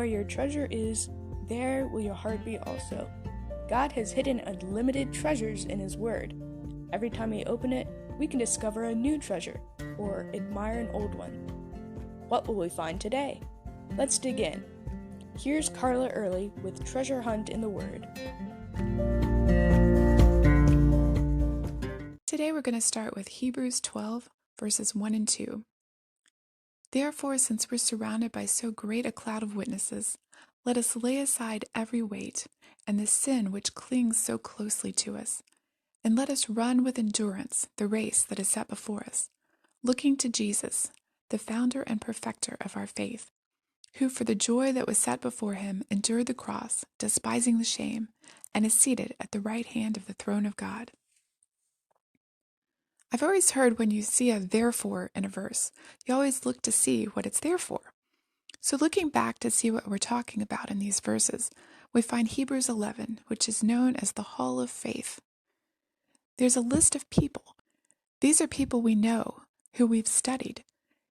where your treasure is, there will your heart be also. God has hidden unlimited treasures in His Word. Every time we open it, we can discover a new treasure, or admire an old one. What will we find today? Let's dig in. Here's Carla Early with Treasure Hunt in the Word. Today we're going to start with Hebrews 12, verses 1 and 2. Therefore, since we're surrounded by so great a cloud of witnesses, let us lay aside every weight and the sin which clings so closely to us, and let us run with endurance the race that is set before us, looking to Jesus, the founder and perfecter of our faith, who for the joy that was set before him endured the cross, despising the shame, and is seated at the right hand of the throne of God. I've always heard when you see a therefore in a verse, you always look to see what it's there for. So looking back to see what we're talking about in these verses, we find Hebrews 11, which is known as the Hall of Faith. There's a list of people. These are people we know, who we've studied,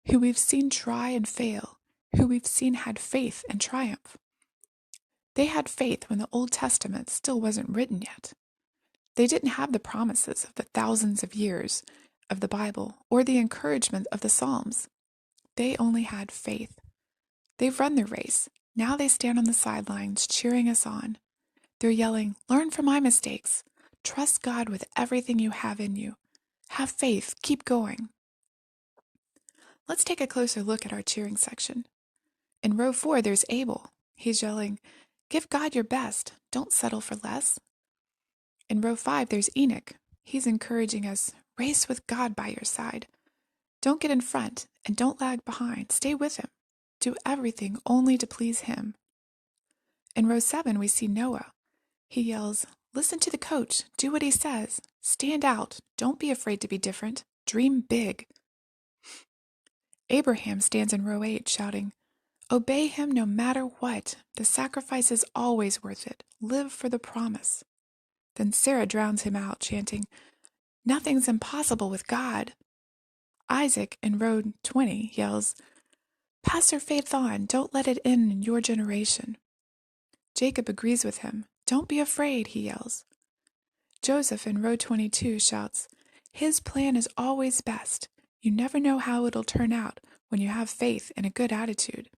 who we've seen try and fail, who we've seen had faith and triumph. They had faith when the Old Testament still wasn't written yet. They didn't have the promises of the thousands of years of the Bible or the encouragement of the Psalms. They only had faith. They've run their race. Now they stand on the sidelines cheering us on. They're yelling, "Learn from my mistakes. Trust God with everything you have in you. Have faith. Keep going." Let's take a closer look at our cheering section. In row 4, there's Abel. He's yelling, "Give God your best. Don't settle for less." In row 5, there's Enoch. He's encouraging us, race with God by your side. Don't get in front and don't lag behind. Stay with him. Do everything only to please him. In row 7, we see Noah. He yells, "Listen to the coach. Do what he says. Stand out. Don't be afraid to be different. Dream big." Abraham stands in row 8 shouting, "Obey him no matter what. The sacrifice is always worth it. Live for the promise." Then Sarah drowns him out, chanting, "Nothing's impossible with God." Isaac in row 20 yells, "Pass your faith on. Don't let it end in your generation." Jacob agrees with him. "Don't be afraid," he yells. Joseph in row 22 shouts, "His plan is always best. You never know how it'll turn out when you have faith and a good attitude."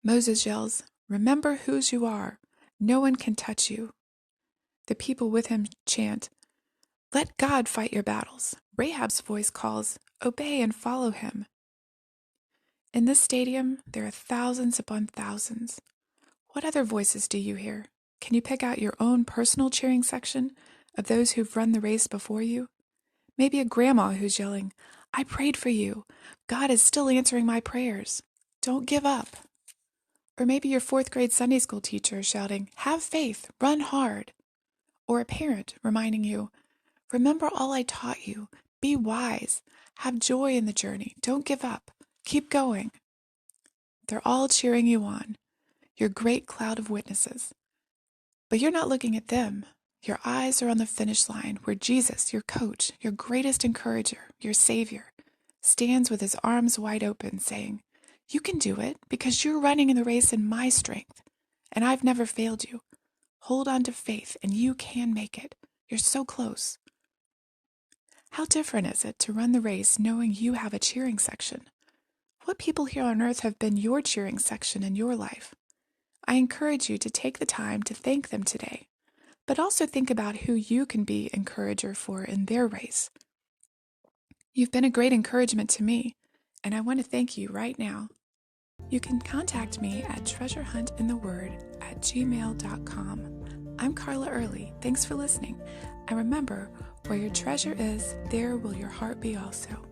Moses yells, "Remember whose you are. No one can touch you." The people with him chant, "Let God fight your battles." Rahab's voice calls, "Obey and follow him." In this stadium, there are thousands upon thousands. What other voices do you hear? Can you pick out your own personal cheering section of those who've run the race before you? Maybe a grandma who's yelling, "I prayed for you. God is still answering my prayers. Don't give up." Or maybe your 4th grade Sunday school teacher shouting, "Have faith, run hard." Or a parent reminding you, "Remember all I taught you. Be wise. Have joy in the journey. Don't give up. Keep going." They're all cheering you on, your great cloud of witnesses. But you're not looking at them. Your eyes are on the finish line where Jesus, your coach, your greatest encourager, your Savior, stands with his arms wide open saying, "You can do it because you're running in the race in my strength, and I've never failed you. Hold on to faith and you can make it. You're so close." How different is it to run the race knowing you have a cheering section? What people here on earth have been your cheering section in your life? I encourage you to take the time to thank them today, but also think about who you can be encourager for in their race. You've been a great encouragement to me, and I want to thank you right now. You can contact me at treasurehuntintheword@gmail.com. I'm Carla Early. Thanks for listening. And remember, where your treasure is, there will your heart be also.